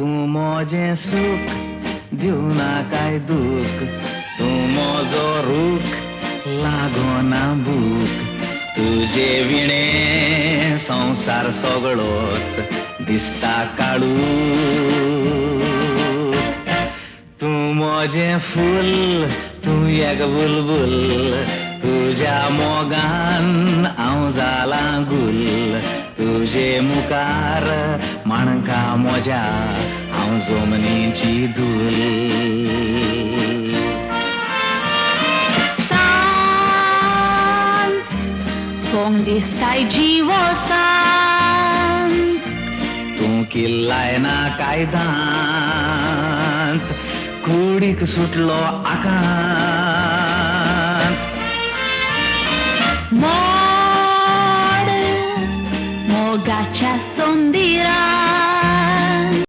तूं मोजें सूख दिवना काय दूख तूं मोजो रूख लागोना भूक तुझे विणे संसार सगळोच दिसता काळू तूं मोजें फूल तूं एक बुलबुल तुझ्या मोगान हांव जाला गुल तुझे मुखार माणका मोज्या हांव जमनीची धूल कोण दिसताय जिवो सांत तूं किल्लाय ना कायदांत कुडीक सुटलो आकांत मोड मोगाच्या सोंदिरा